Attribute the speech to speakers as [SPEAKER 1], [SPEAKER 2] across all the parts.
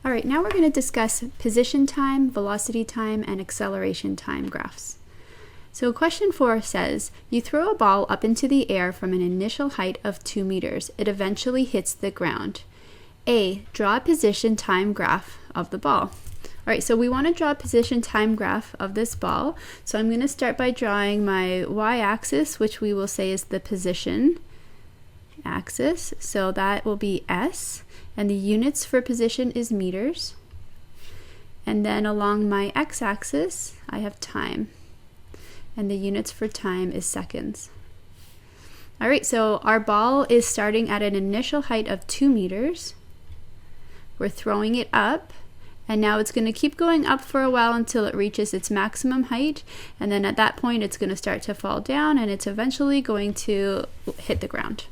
[SPEAKER 1] All right, now we're going to discuss position time, velocity time, and acceleration time graphs. So question 4 says, you throw a ball up into the air from an initial height of 2 meters. It eventually hits the ground. A, draw a position time graph of the ball. All right, so we want to draw a position time graph of this ball. So I'm going to start by drawing my y-axis, which we will say is the position axis. So that will be S, and the units for position is meters. And then along my x-axis, I have time, and the units for time is seconds. All right, so our ball is starting at an initial height of 2 meters. We're throwing it up, and now it's going to keep going up for a while until it reaches its maximum height, and then at that point it's going to start to fall down, and it's eventually going to hit the ground.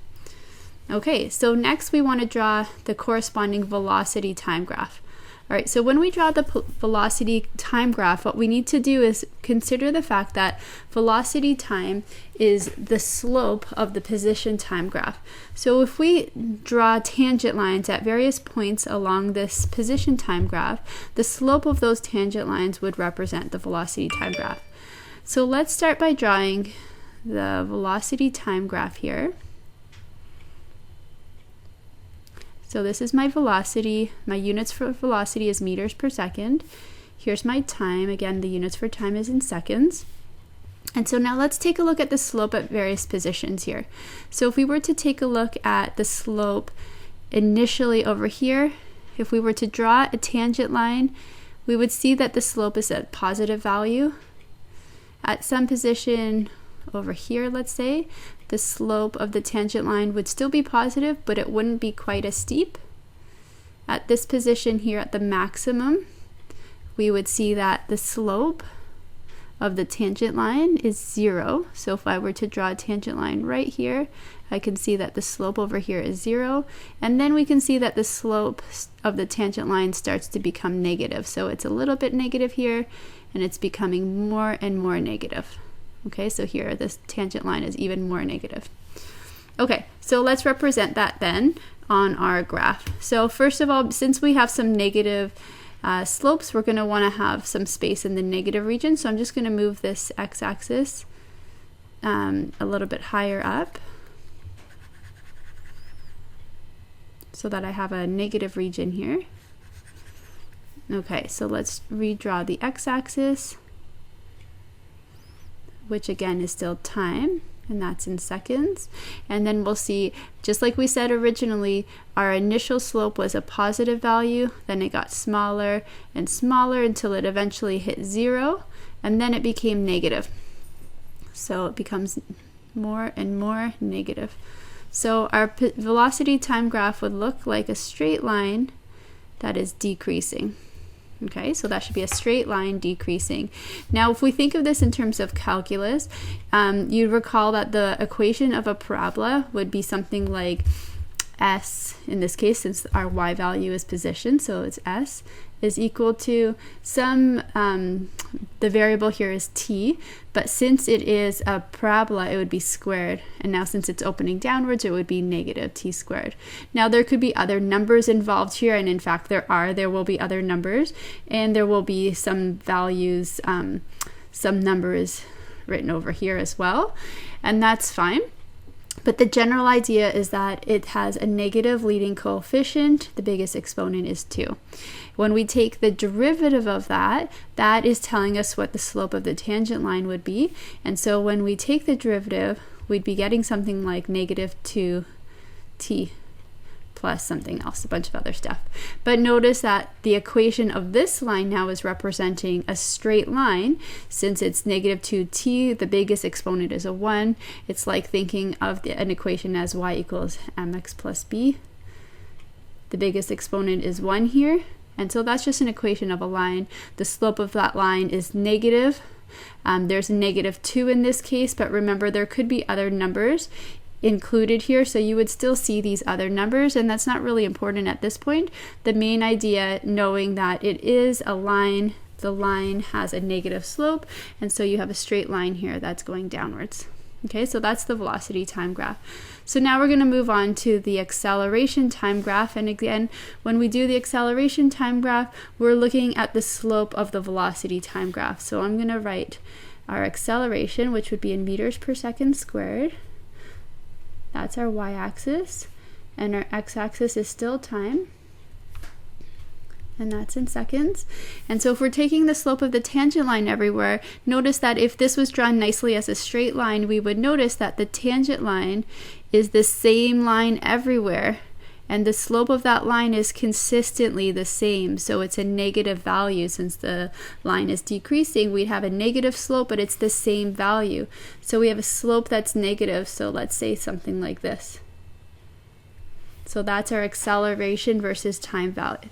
[SPEAKER 1] Okay, so next we want to draw the corresponding velocity time graph. All right, so when we draw the velocity time graph, what we need to do is consider the fact that velocity time is the slope of the position time graph. So if we draw tangent lines at various points along this position time graph, the slope of those tangent lines would represent the velocity time graph. So let's start by drawing the velocity time graph here. So this is my velocity. My units for velocity is meters per second. Here's my time. Again, the units for time is in seconds. And so now let's take a look at the slope at various positions here. So if we were to take a look at the slope initially over here, if we were to draw a tangent line, we would see that the slope is a positive value. At some position over here, let's say, the slope of the tangent line would still be positive, but it wouldn't be quite as steep. At this position here at the maximum, we would see that the slope of the tangent line is 0. So if I were to draw a tangent line right here, I can see that the slope over here is 0. And then we can see that the slope of the tangent line starts to become negative. So it's a little bit negative here, and it's becoming more and more negative. Okay, so here this tangent line is even more negative. Okay, so let's represent that then on our graph. So first of all, since we have some negative slopes, we're going to want to have some space in the negative region. So I'm just going to move this x-axis a little bit higher up so that I have a negative region here. Okay, so let's redraw the x-axis, which again is still time, and that's in seconds. And then we'll see, just like we said originally, our initial slope was a positive value, then it got smaller and smaller until it eventually hit 0, and then it became negative. So it becomes more and more negative. So our velocity time graph would look like a straight line that is decreasing. Okay, so that should be a straight line decreasing. Now, if we think of this in terms of calculus, you'd recall that the equation of a parabola would be something like S, in this case, since our y value is position, so it's S, is equal to some, the variable here is t, but since it is a parabola, it would be squared. And now since it's opening downwards, it would be negative t squared. Now there could be other numbers involved here, and in fact there will be other numbers, and there will be some values, some numbers written over here as well, and that's fine. But the general idea is that it has a negative leading coefficient. The biggest exponent is 2. When we take the derivative of that, that is telling us what the slope of the tangent line would be. And so when we take the derivative, we'd be getting something like negative 2t plus something else, a bunch of other stuff. But notice that the equation of this line now is representing a straight line. Since it's negative 2t, the biggest exponent is a 1. It's like thinking of an equation as y equals mx plus b. The biggest exponent is 1 here. And so that's just an equation of a line. The slope of that line is negative. There's a negative 2 in this case, but remember there could be other numbers included here, so you would still see these other numbers, and that's not really important at this point. The main idea, knowing that it is a line, the line has a negative slope, and so you have a straight line here that's going downwards. Okay, so that's the velocity time graph. So now we're going to move on to the acceleration time graph. And again, when we do the acceleration time graph, we're looking at the slope of the velocity time graph. So I'm going to write our acceleration, which would be in meters per second squared. That's our y-axis. And our x-axis is still time. And that's in seconds. And so if we're taking the slope of the tangent line everywhere, notice that if this was drawn nicely as a straight line, we would notice that the tangent line is the same line everywhere. And the slope of that line is consistently the same. So it's a negative value. Since the line is decreasing, we'd have a negative slope, but it's the same value. So we have a slope that's negative. So let's say something like this. So that's our acceleration versus time value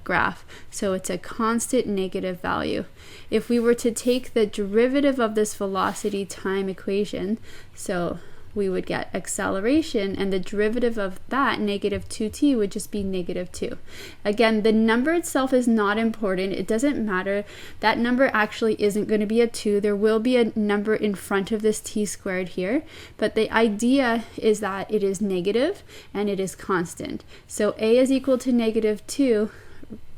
[SPEAKER 1] graph. So it's a constant negative value. If we were to take the derivative of this velocity time equation, so we would get acceleration, and the derivative of that, negative 2t, would just be negative 2. Again, the number itself is not important. It doesn't matter. That number actually isn't going to be a 2. There will be a number in front of this t squared here, but the idea is that it is negative and it is constant. So a is equal to negative 2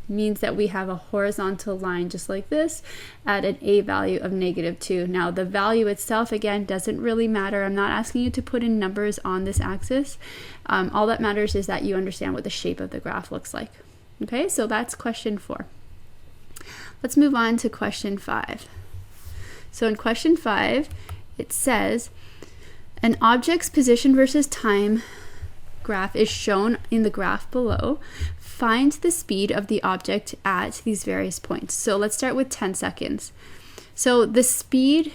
[SPEAKER 1] means that we have a horizontal line just like this at an a value of negative 2. Now the value itself, again, doesn't really matter. I'm not asking you to put in numbers on this axis. All that matters is that you understand what the shape of the graph looks like. Okay, so that's question 4. Let's move on to question 5. So in question 5, it says, an object's position versus time graph is shown in the graph below. Find the speed of the object at these various points. So let's start with 10 seconds. So the speed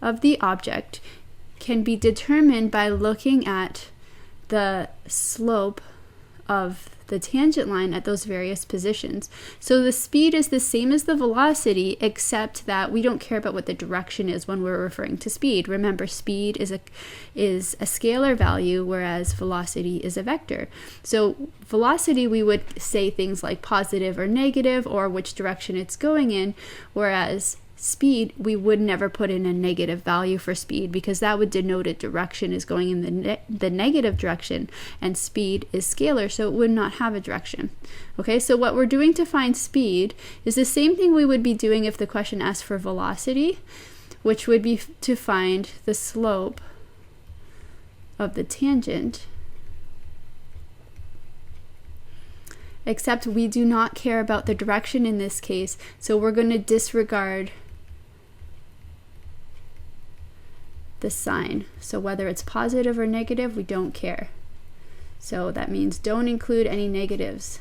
[SPEAKER 1] of the object can be determined by looking at the slope of the tangent line at those various positions. So the speed is the same as the velocity, except that we don't care about what the direction is when we're referring to speed. Remember, speed is a scalar value, whereas velocity is a vector. So velocity, we would say things like positive or negative, or which direction it's going in, whereas speed, we would never put in a negative value for speed, because that would denote a direction is going in the negative direction, and speed is scalar, so it would not have a direction. Okay, so what we're doing to find speed is the same thing we would be doing if the question asked for velocity, which would be to find the slope of the tangent, except we do not care about the direction in this case, so we're going to disregard the sign. So whether it's positive or negative, we don't care. So that means don't include any negatives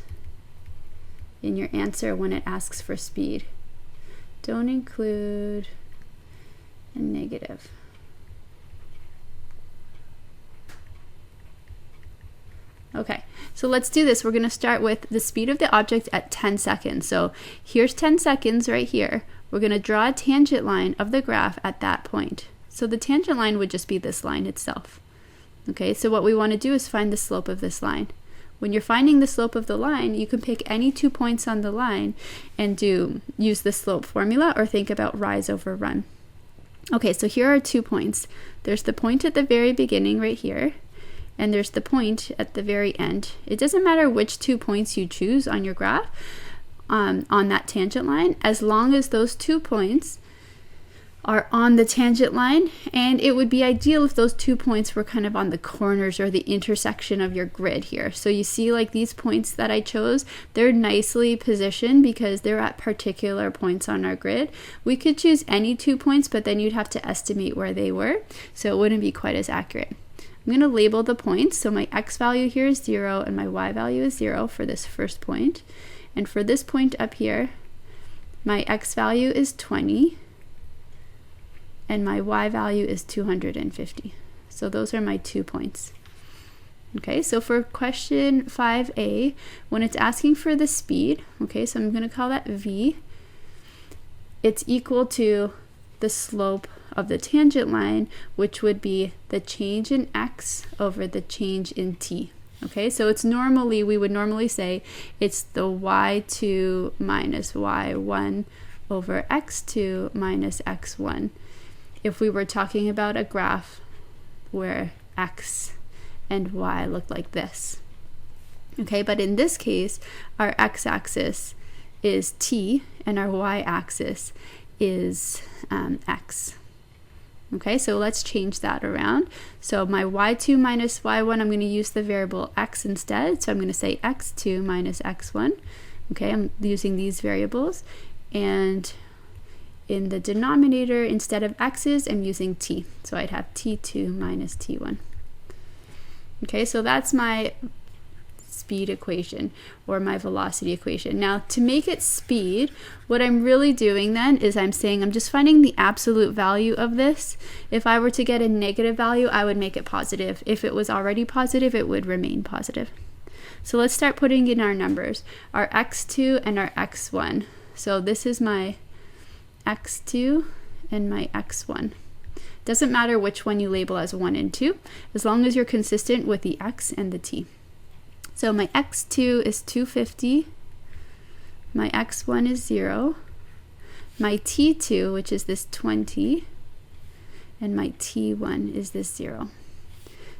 [SPEAKER 1] in your answer when it asks for speed. Don't include a negative. Okay, so let's do this. We're going to start with the speed of the object at 10 seconds. So here's 10 seconds right here. We're going to draw a tangent line of the graph at that point. So the tangent line would just be this line itself. Okay, so what we want to do is find the slope of this line. When you're finding the slope of the line, you can pick any 2 points on the line and use the slope formula, or think about rise over run. Okay, so here are 2 points. There's the point at the very beginning right here, and there's the point at the very end. It doesn't matter which 2 points you choose on your graph on that tangent line, as long as those 2 points are on the tangent line, and it would be ideal if those 2 points were kind of on the corners or the intersection of your grid here. So you see, like these points that I chose, they're nicely positioned because they're at particular points on our grid. We could choose any 2 points, but then you'd have to estimate where they were, so it wouldn't be quite as accurate. I'm going to label the points. So my x value here is 0 and my y value is 0 for this first point. And for this point up here, my x value is 20 and my y value is 250. So those are my 2 points. Okay, so for question 5a, when it's asking for the speed, okay, so I'm going to call that v, it's equal to the slope of the tangent line, which would be the change in x over the change in t. Okay, so we would normally say it's the y2 minus y1 over x2 minus x1. If we were talking about a graph where x and y look like this. Okay, but in this case, our x-axis is t and our y-axis is x. Okay, so let's change that around. So my y2 minus y1, I'm going to use the variable x instead. So I'm going to say x2 minus x1. Okay, I'm using these variables. And in the denominator, instead of x's, I'm using t. So I'd have t2 minus t1. Okay, so that's my speed equation or my velocity equation. Now to make it speed, what I'm really doing then is I'm saying I'm just finding the absolute value of this. If I were to get a negative value, I would make it positive. If it was already positive, it would remain positive. So let's start putting in our numbers, our x2 and our x1. So this is my x2 and my x1. Doesn't matter which one you label as 1 and 2, as long as you're consistent with the x and the t. So my x2 is 250, my x1 is 0, my t2, which is this 20, and my t1 is this 0.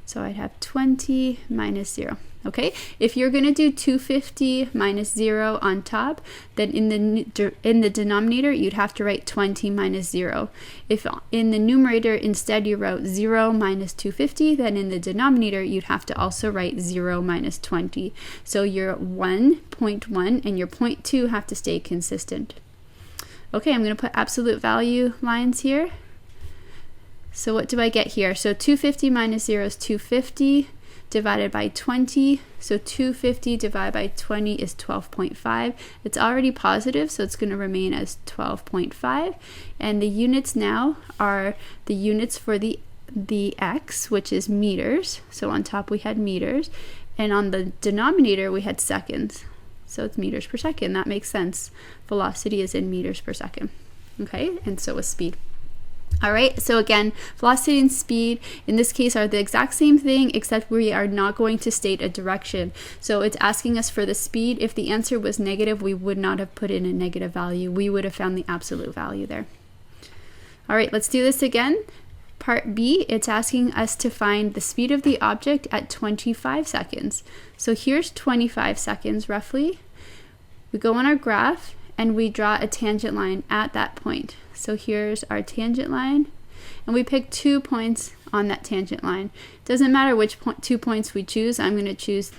[SPEAKER 1] So I'd have 20 minus 0. Okay, if you're going to do 250 minus 0 on top, then in the denominator, you'd have to write 20 minus 0. If in the numerator, instead you wrote 0 minus 250, then in the denominator, you'd have to also write 0 minus 20. So your 1.1 and your 0.2 have to stay consistent. Okay, I'm going to put absolute value lines here. So what do I get here? So 250 minus 0 is 250 divided by 20. So 250 divided by 20 is 12.5. It's already positive, so it's going to remain as 12.5. And the units now are the units for the x, which is meters. So on top we had meters. And on the denominator we had seconds. So it's meters per second. That makes sense. Velocity is in meters per second. Okay, and so is speed. All right, so again, velocity and speed in this case are the exact same thing, except we are not going to state a direction. So it's asking us for the speed. If the answer was negative, we would not have put in a negative value. We would have found the absolute value there. All right, let's do this again. Part B, it's asking us to find the speed of the object at 25 seconds. So here's 25 seconds roughly. We go on our graph and we draw a tangent line at that point. So here's our tangent line, and we pick 2 points on that tangent line. Doesn't matter which 2 points we choose. I'm going to choose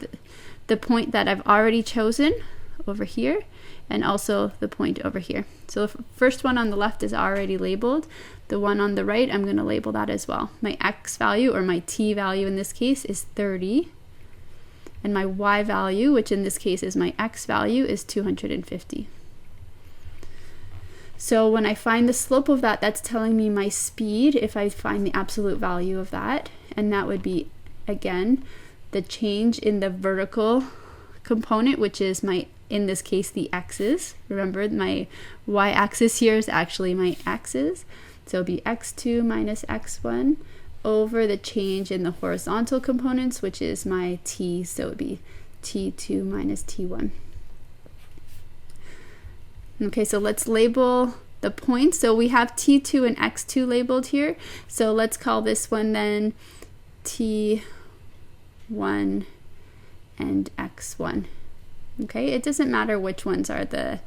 [SPEAKER 1] the point that I've already chosen over here, and also the point over here. So the first one on the left is already labeled. The one on the right, I'm going to label that as well. My x value, or my t value in this case, is 30. And my y value, which in this case is my x value, is 250. So when I find the slope of that, that's telling me my speed if I find the absolute value of that. And that would be, again, the change in the vertical component, which is my, in this case, the x's. Remember, my y-axis here is actually my x's. So it'll be x2 minus x1 over the change in the horizontal components, which is my t. So it would be t2 minus t1. Okay, so let's label the points. So we have T2 and X2 labeled here. So let's call this one then T1 and X1. Okay, it doesn't matter which ones are the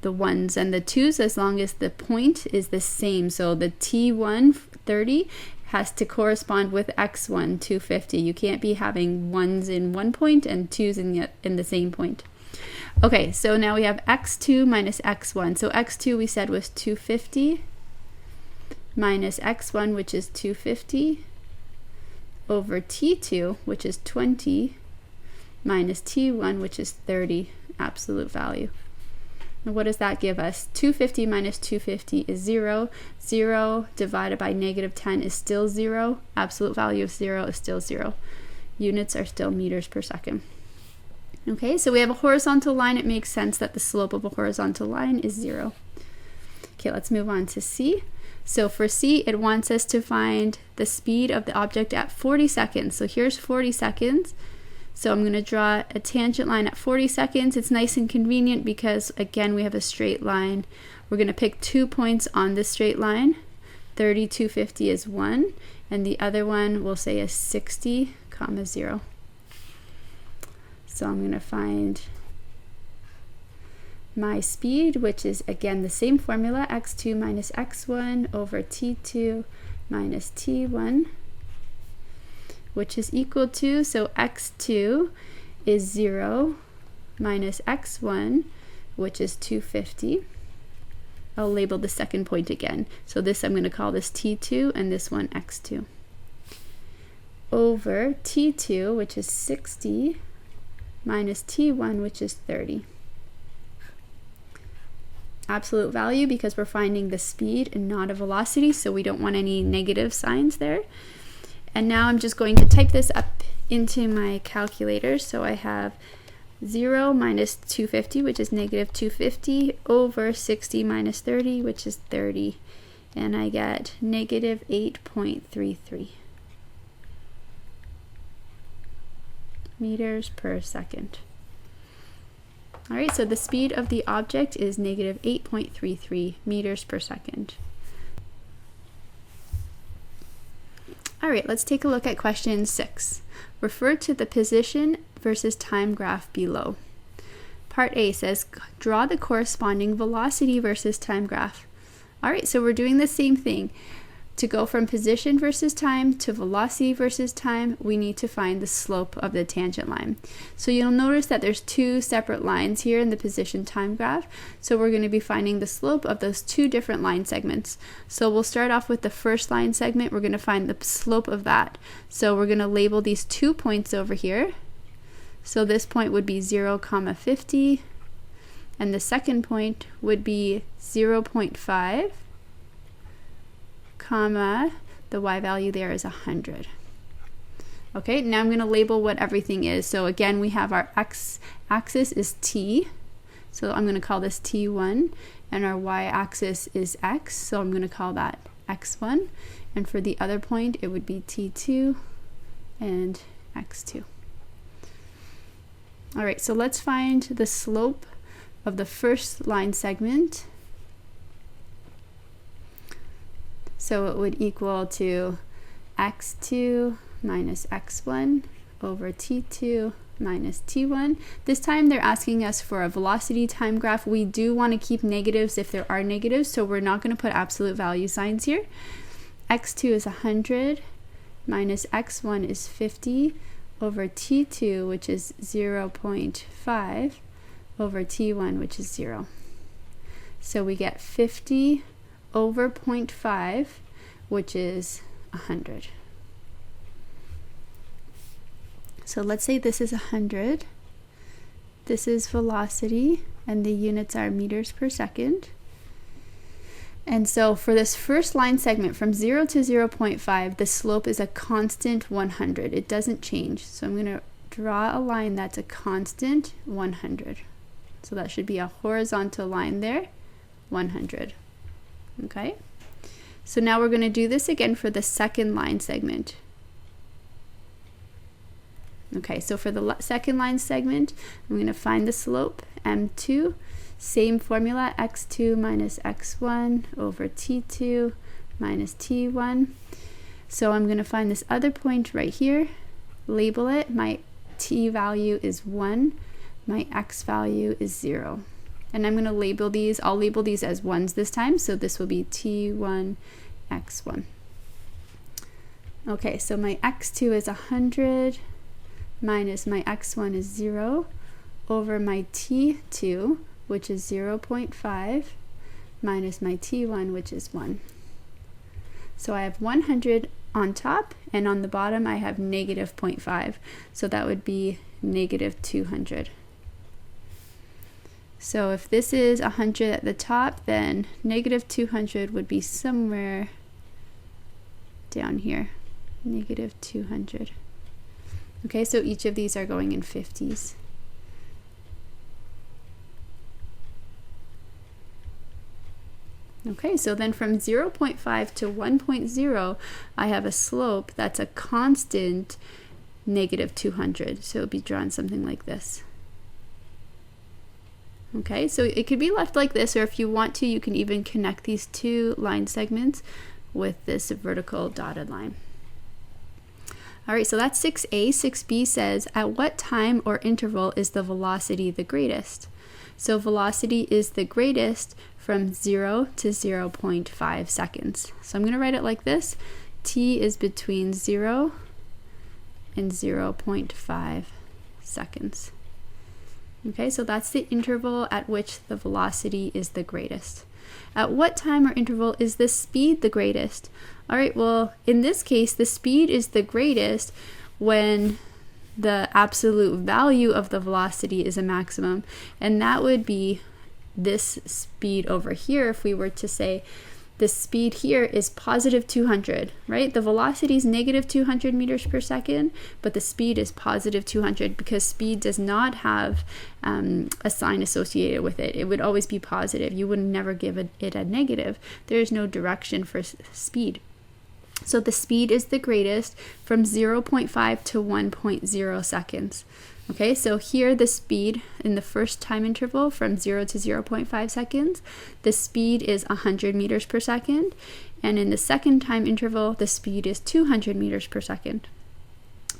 [SPEAKER 1] ones and the twos as long as the point is the same. So the T1 30 has to correspond with X1 250. You can't be having ones in one point and twos in the same point. Okay, so now we have x2 minus x1. So x2 we said was 250 minus x1, which is 250, over t2, which is 20, minus t1, which is 30, absolute value. And what does that give us? 250 minus 250 is 0. 0 divided by negative 10 is still 0. Absolute value of 0 is still 0. Units are still meters per second. Okay, so we have a horizontal line. It makes sense that the slope of a horizontal line is 0. Okay, let's move on to C. So for C, it wants us to find the speed of the object at 40 seconds. So here's 40 seconds. So I'm going to draw a tangent line at 40 seconds. It's nice and convenient because, again, we have a straight line. We're going to pick 2 points on this straight line. 30, 250 is 1. and the other one we'll say is 60, 0. So I'm going to find my speed, which is again the same formula, x2 minus x1 over t2 minus t1, which is equal to, so x2 is 0 minus x1, which is 250. I'll label the second point again. So this, I'm going to call this t2 and this one x2. Over t2, which is 60, minus t1, which is 30. Absolute value because we're finding the speed and not a velocity, so we don't want any negative signs there. And now I'm just going to type this up into my calculator. So I have 0 minus 250, which is negative 250, over 60 minus 30, which is 30. And I get negative 8.33 meters per second. All right, so the speed of the object is negative 8.33 meters per second. All right, let's take a look at question 6. Refer to the position versus time graph below. Part A says, draw the corresponding velocity versus time graph. All right, so we're doing the same thing. To go from position versus time to velocity versus time, we need to find the slope of the tangent line. So you'll notice that there's two separate lines here in the position time graph. So we're going to be finding the slope of those two different line segments. So we'll start off with the first line segment. We're going to find the slope of that. So we're going to label these 2 points over here. So this point would be 0, 50, and the second point would be 0.5, comma, the y value there is 100. Okay, now I'm going to label what everything is. So again, we have our x-axis is t, so I'm going to call this t1, and our y-axis is x, so I'm going to call that x1, and for the other point it would be t2 and x2. All right, so let's find the slope of the first line segment. So it would equal to x2 minus x1 over t2 minus t1. This time they're asking us for a velocity time graph. We do want to keep negatives if there are negatives, so we're not going to put absolute value signs here. x2 is 100 minus x1 is 50 over t2, which is 0.5, over t1, which is 0. So we get 50 over 0.5, which is 100. So let's say this is 100. This is velocity, and the units are meters per second. And so for this first line segment from 0 to 0.5, the slope is a constant 100. It doesn't change. So I'm going to draw a line that's a constant 100. So that should be a horizontal line there, 100. Okay? So now we're going to do this again for the second line segment. Okay, so for the second line segment, I'm going to find the slope, m2. Same formula, x2 minus x1 over t2 minus t1. So I'm going to find this other point right here, label it. My t value is 1, my x value is 0. And I'm going to label these, I'll label these as 1s this time, so this will be t1, x1. Okay, so my x2 is 100 minus my x1 is 0 over my t2, which is 0.5, minus my t1, which is 1. So I have 100 on top, and on the bottom I have negative 0.5, so that would be negative 200. So if this is 100 at the top, then negative 200 would be somewhere down here, negative 200. Okay, so each of these are going in 50s. Okay, so then from 0.5 to 1.0, I have a slope that's a constant negative 200. So it would be drawn something like this. Okay, so it could be left like this, or if you want to, you can even connect these two line segments with this vertical dotted line. All right, so that's 6A. 6B says, at what time or interval is the velocity the greatest? So velocity is the greatest from 0 to 0.5 seconds. So I'm going to write it like this. T is between 0 and 0.5 seconds. Okay, so that's the interval at which the velocity is the greatest. At what time or interval is the speed the greatest? All right, well, in this case, the speed is the greatest when the absolute value of the velocity is a maximum, and that would be this speed over here. If we were to say the speed here is positive 200, right? The velocity is negative 200 meters per second, but the speed is positive 200 because speed does not have a sign associated with it. It would always be positive. You would never give it a negative. There is no direction for speed. So the speed is the greatest from 0.5 to 1.0 seconds. Okay, so here the speed in the first time interval from 0 to 0.5 seconds, the speed is 100 meters per second. And in the second time interval, the speed is 200 meters per second.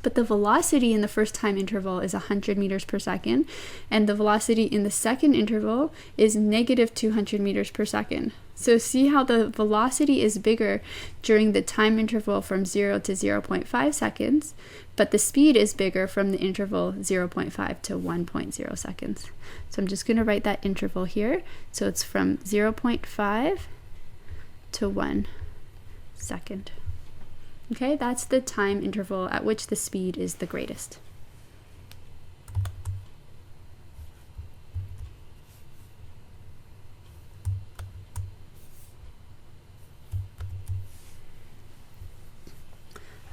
[SPEAKER 1] But the velocity in the first time interval is 100 meters per second, and the velocity in the second interval is negative 200 meters per second. So see how the velocity is bigger during the time interval from 0 to 0.5 seconds, but the speed is bigger from the interval 0.5 to 1.0 seconds. So I'm just going to write that interval here. So it's from 0.5 to 1 second. Okay, that's the time interval at which the speed is the greatest.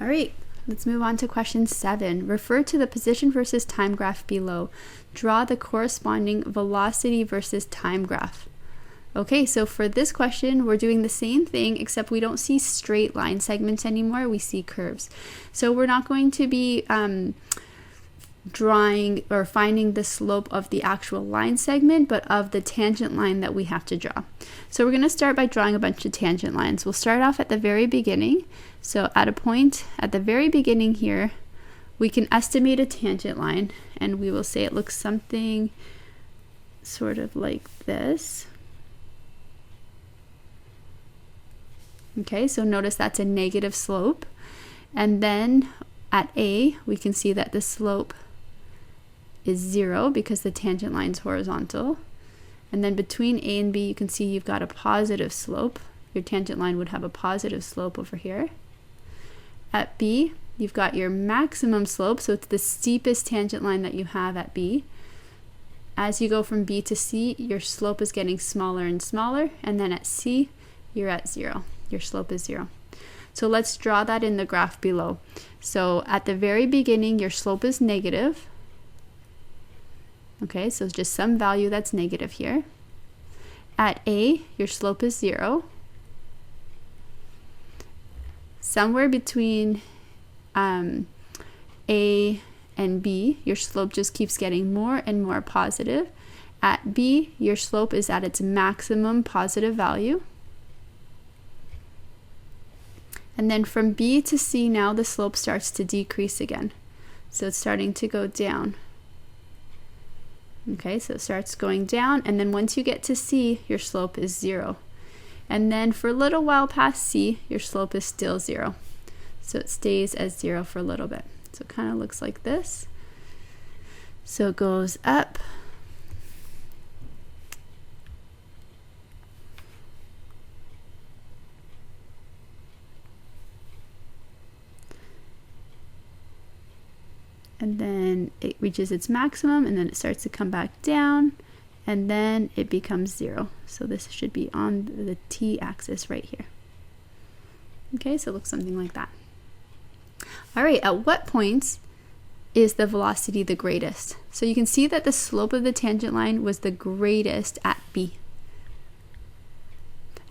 [SPEAKER 1] All right, let's move on to question 7. Refer to the position versus time graph below. Draw the corresponding velocity versus time graph. Okay, so for this question, we're doing the same thing, except we don't see straight line segments anymore, we see curves. So we're not going to be drawing or finding the slope of the actual line segment, but of the tangent line that we have to draw. So we're going to start by drawing a bunch of tangent lines. We'll start off at the very beginning. So at a point at the very beginning here, we can estimate a tangent line, and we will say it looks something sort of like this. Okay, so notice that's a negative slope. And then at A, we can see that the slope is 0 because the tangent line is horizontal. And then between A and B, you can see you've got a positive slope. Your tangent line would have a positive slope over here. At B, you've got your maximum slope, so it's the steepest tangent line that you have at B. As you go from B to C, your slope is getting smaller and smaller, and then at C, you're at 0. Your slope is 0. So let's draw that in the graph below. So at the very beginning, your slope is negative. Okay, so it's just some value that's negative here. At A, your slope is 0. Somewhere between A and B, your slope just keeps getting more and more positive. At B, your slope is at its maximum positive value. And then from B to C, now the slope starts to decrease again. So it's starting to go down. Okay, so it starts going down, and then once you get to C, your slope is 0. And then for a little while past C, your slope is still 0. So it stays as 0 for a little bit. So it kind of looks like this. So it goes up. And then it reaches its maximum, and then it starts to come back down, and then it becomes 0. So this should be on the t-axis right here. Okay, so it looks something like that. All right, at what points is the velocity the greatest? So you can see that the slope of the tangent line was the greatest at B.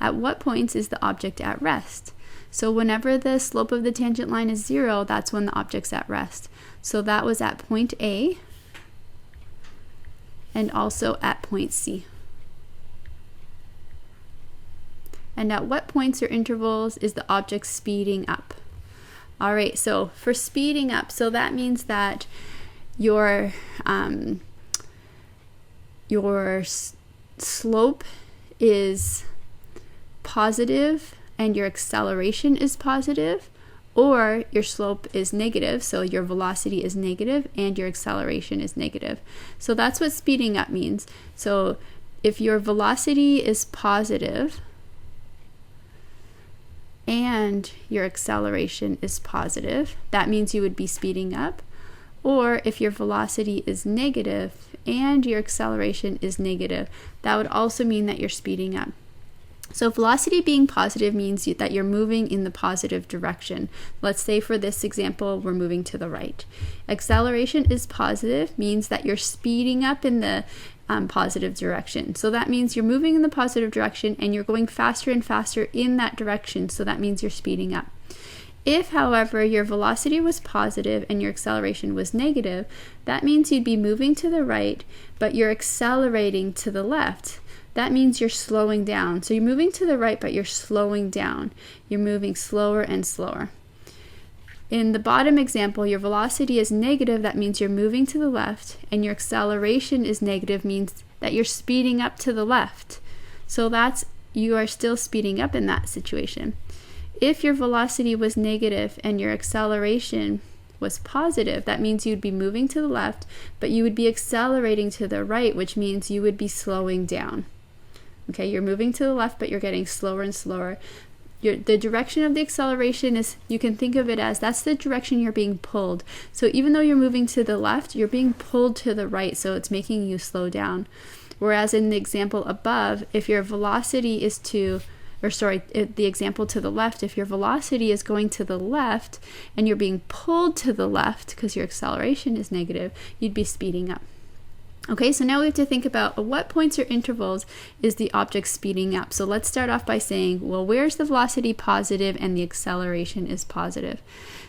[SPEAKER 1] At what points is the object at rest? So whenever the slope of the tangent line is 0, that's when the object's at rest. So that was at point A and also at point C. And at what points or intervals is the object speeding up? All right, so for speeding up, so that means that your slope is positive and your acceleration is positive, or your slope is negative, so your velocity is negative and your acceleration is negative. So that's what speeding up means. So if your velocity is positive and your acceleration is positive, that means you would be speeding up. Or if your velocity is negative and your acceleration is negative, that would also mean that you're speeding up. So velocity being positive means that you're moving in the positive direction. Let's say for this example, we're moving to the right. Acceleration is positive, means that you're speeding up in the positive direction. So that means you're moving in the positive direction and you're going faster and faster in that direction. So that means you're speeding up. If, however, your velocity was positive and your acceleration was negative, that means you'd be moving to the right, but you're accelerating to the left. That means you're slowing down. So you're moving to the right, but you're slowing down. You're moving slower and slower. In the bottom example, your velocity is negative. That means you're moving to the left, and your acceleration is negative, means that you're speeding up to the left. So you are still speeding up in that situation. If your velocity was negative and your acceleration was positive, that means you'd be moving to the left, but you would be accelerating to the right, which means you would be slowing down. Okay, you're moving to the left, but you're getting slower and slower. The direction of the acceleration is, you can think of it as, that's the direction you're being pulled. So even though you're moving to the left, you're being pulled to the right, so it's making you slow down. Whereas in the example above, if your velocity is the example to the left, if your velocity is going to the left and you're being pulled to the left because your acceleration is negative, you'd be speeding up. Okay, so now we have to think about at what points or intervals is the object speeding up. So let's start off by saying, well, where's the velocity positive and the acceleration is positive?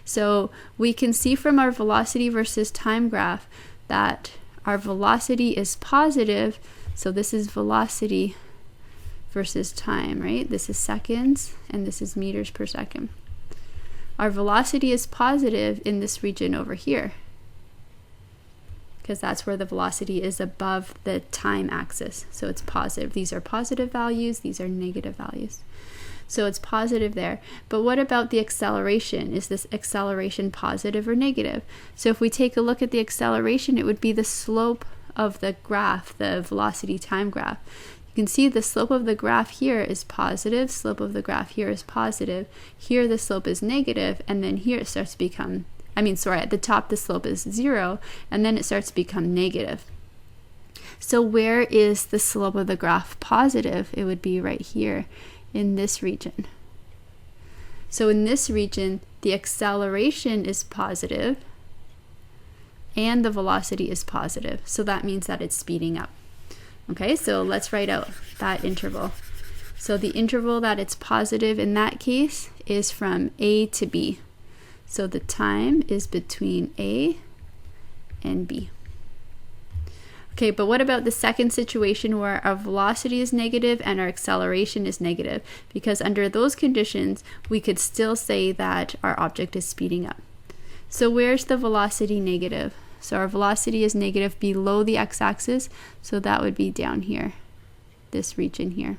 [SPEAKER 1] So we can see from our velocity versus time graph that our velocity is positive. So this is velocity versus time, right? This is seconds and this is meters per second. Our velocity is positive in this region over here, because that's where the velocity is above the time axis. So it's positive. These are positive values, these are negative values. So it's positive there. But what about the acceleration? Is this acceleration positive or negative? So if we take a look at the acceleration, it would be the slope of the graph, the velocity time graph. You can see the slope of the graph here is positive, slope of the graph here is positive. Here the slope is negative, and then here it starts to become, at the top the slope is 0, and then it starts to become negative. So where is the slope of the graph positive? It would be right here in this region. So in this region, the acceleration is positive and the velocity is positive. So that means that it's speeding up. Okay, so let's write out that interval. So the interval that it's positive in that case is from A to B. So the time is between A and B. Okay, but what about the second situation where our velocity is negative and our acceleration is negative? Because under those conditions, we could still say that our object is speeding up. So where's the velocity negative? So our velocity is negative below the x-axis, so that would be down here, this region here.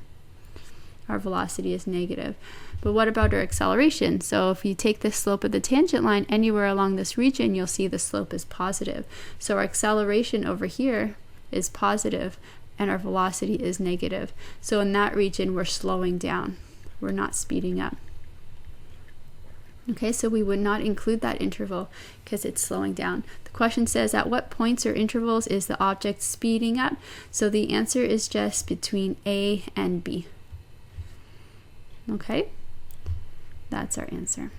[SPEAKER 1] Our velocity is negative. But what about our acceleration? So if you take the slope of the tangent line anywhere along this region, you'll see the slope is positive. So our acceleration over here is positive and our velocity is negative. So in that region, we're slowing down. We're not speeding up. Okay, so we would not include that interval because it's slowing down. The question says, at what points or intervals is the object speeding up? So the answer is just between A and B. Okay, that's our answer.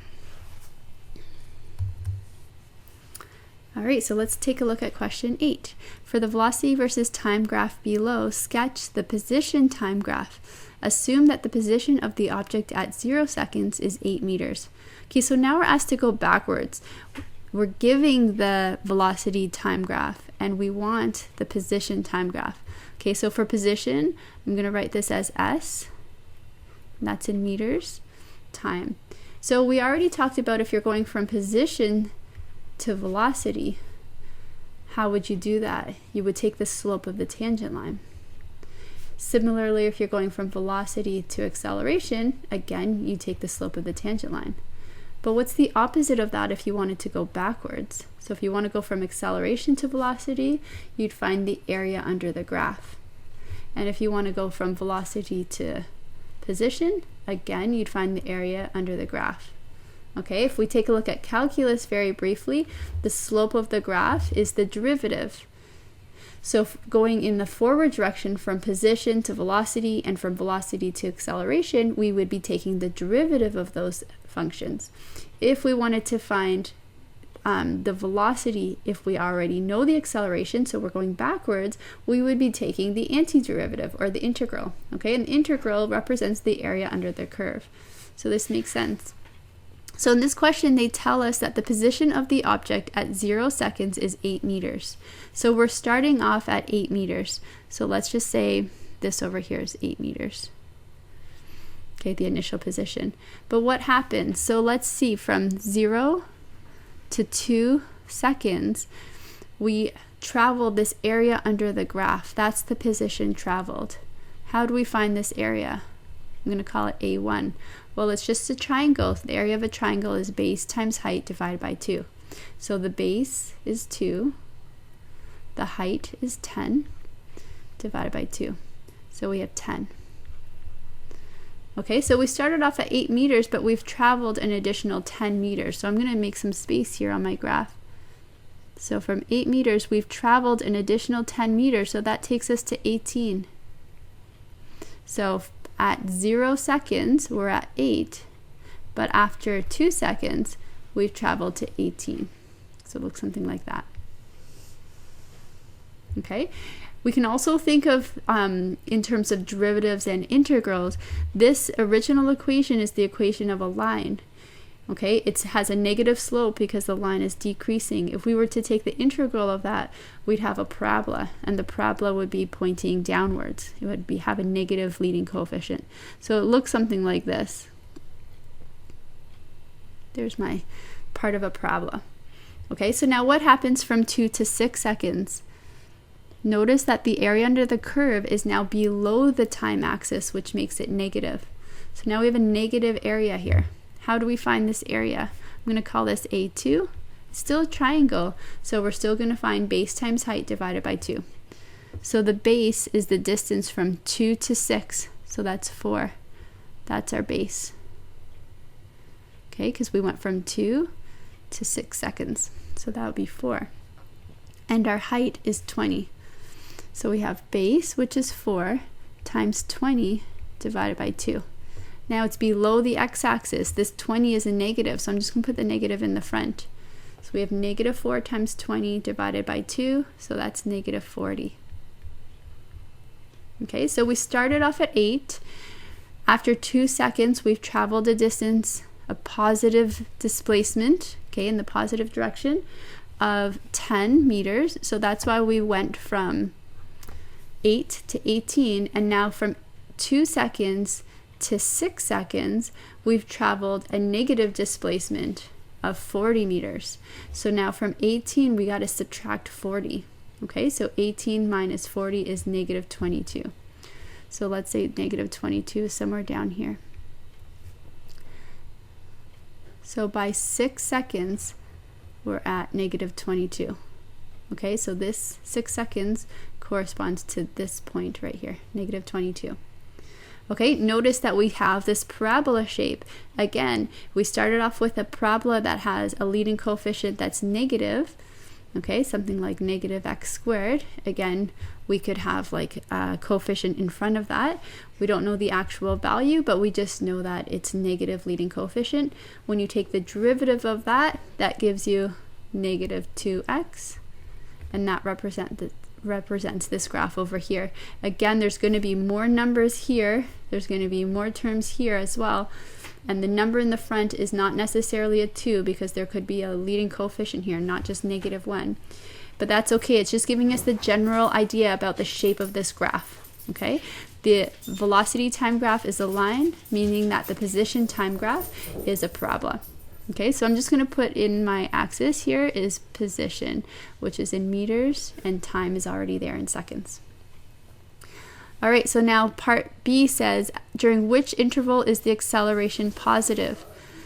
[SPEAKER 1] All right, so let's take a look at question 8. For the velocity versus time graph below, sketch the position time graph. Assume that the position of the object at 0 seconds is 8 meters. Okay, so now we're asked to go backwards. We're giving the velocity time graph and we want the position time graph. Okay, so for position, I'm going to write this as S. That's in meters, time. So we already talked about if you're going from position to velocity, how would you do that? You would take the slope of the tangent line. Similarly, if you're going from velocity to acceleration, again, you take the slope of the tangent line. But what's the opposite of that if you wanted to go backwards? So if you want to go from acceleration to velocity, you'd find the area under the graph. And if you want to go from velocity to position, again, you'd find the area under the graph. Okay, if we take a look at calculus very briefly, the slope of the graph is the derivative. So going in the forward direction from position to velocity and from velocity to acceleration, we would be taking the derivative of those functions. If we wanted to find the velocity, if we already know the acceleration, so we're going backwards, we would be taking the antiderivative or the integral. Okay, and the integral represents the area under the curve. So this makes sense. So in this question, they tell us that the position of the object at 0 seconds is 8 meters. So we're starting off at 8 meters. So let's just say this over here is 8 meters. Okay, the initial position. But what happens? So let's see, from 0 to 2 seconds, we traveled this area under the graph. That's the position traveled. How do we find this area? I'm going to call it A1. Well, it's just a triangle. The area of a triangle is base times height divided by 2. So the base is 2. The height is 10 divided by 2. So we have 10. Okay, so we started off at 8 meters, but we've traveled an additional 10 meters. So I'm going to make some space here on my graph. So from 8 meters, we've traveled an additional 10 meters. So that takes us to 18. So at 0 seconds, we're at 8, but after 2 seconds, we've traveled to 18. So it looks something like that. Okay, we can also think of, in terms of derivatives and integrals, this original equation is the equation of a line. Okay, it has a negative slope because the line is decreasing. If we were to take the integral of that, we'd have a parabola, and the parabola would be pointing downwards. It would have a negative leading coefficient. So it looks something like this. There's my part of a parabola. Okay, so now what happens from 2 to 6 seconds? Notice that the area under the curve is now below the time axis, which makes it negative. So now we have a negative area here. How do we find this area? I'm going to call this A2. It's still a triangle, so we're still going to find base times height divided by 2. So the base is the distance from 2 to 6, so that's 4. That's our base. Okay, because we went from 2 to 6 seconds, so that would be 4. And our height is 20. So we have base, which is 4, times 20 divided by 2. Now it's below the x-axis. This 20 is a negative, so I'm just going to put the negative in the front. So we have negative 4 times 20 divided by 2, so that's negative 40. Okay, so we started off at 8. After 2 seconds, we've traveled a distance, a positive displacement, okay, in the positive direction of 10 meters. So that's why we went from 8 to 18, and now from 2 seconds to 6 seconds, we've traveled a negative displacement of 40 meters. So now from 18, we got to subtract 40. Okay, so 18 minus 40 is negative 22. So let's say negative 22 is somewhere down here. So by 6 seconds, we're at negative 22. Okay, so this 6 seconds corresponds to this point right here, negative 22. Okay, notice that we have this parabola shape. Again, we started off with a parabola that has a leading coefficient that's negative. Okay, something like negative x squared. Again, we could have like a coefficient in front of that. We don't know the actual value, but we just know that it's negative leading coefficient. When you take the derivative of that, that gives you negative 2x, and that represents this graph over here. Again, there's going to be more numbers here. There's going to be more terms here as well. And the number in the front is not necessarily a 2 because there could be a leading coefficient here, not just negative 1. But that's okay. It's just giving us the general idea about the shape of this graph. Okay, the velocity time graph is a line, meaning that the position time graph is a parabola. Okay, so I'm just going to put in my axis here is position, which is in meters, and time is already there in seconds. All right, so now part B says, during which interval is the acceleration positive?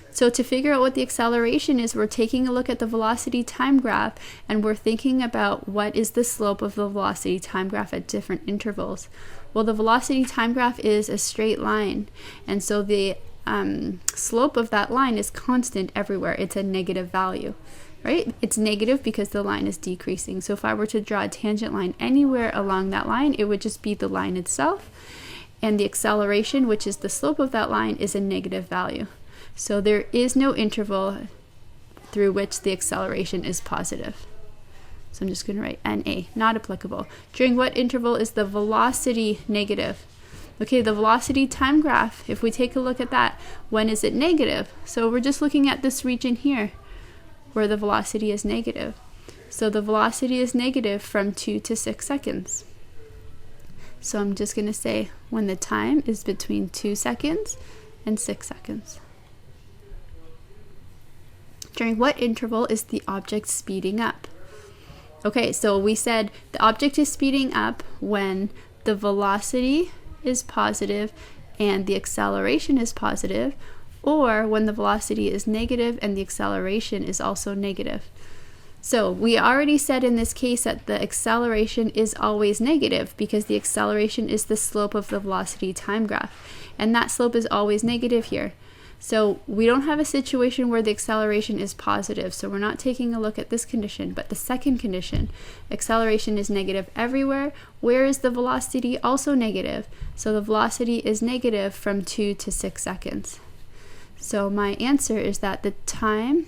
[SPEAKER 1] So to figure out what the acceleration is, we're taking a look at the velocity time graph, and we're thinking about what is the slope of the velocity time graph at different intervals. Well, the velocity time graph is a straight line, and so the slope of that line is constant everywhere. It's a negative value, right? It's negative because the line is decreasing. So if I were to draw a tangent line anywhere along that line, it would just be the line itself, and the acceleration, which is the slope of that line, is a negative value. So there is no interval through which the acceleration is positive. So I'm just going to write NA, not applicable. During what interval is the velocity negative? Okay, the velocity time graph, if we take a look at that, when is it negative? So we're just looking at this region here where the velocity is negative. So the velocity is negative from 2 to 6 seconds. So I'm just going to say when the time is between 2 seconds and 6 seconds. During what interval is the object speeding up? Okay, so we said the object is speeding up when the velocity is positive and the acceleration is positive, or when the velocity is negative and the acceleration is also negative. So we already said in this case that the acceleration is always negative because the acceleration is the slope of the velocity time graph, and that slope is always negative here. So we don't have a situation where the acceleration is positive, so we're not taking a look at this condition, but the second condition, acceleration is negative everywhere. Where is the velocity also negative? So the velocity is negative from 2 to 6 seconds. So my answer is that the time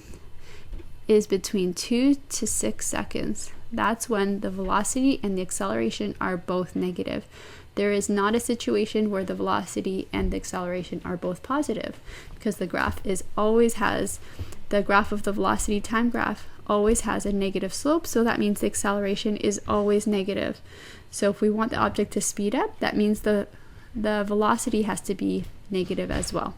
[SPEAKER 1] is between 2 to 6 seconds. That's when the velocity and the acceleration are both negative. There is not a situation where the velocity and the acceleration are both positive, because the graph the graph of the velocity time graph always has a negative slope, so that means the acceleration is always negative. So if we want the object to speed up, that means the velocity has to be negative as well.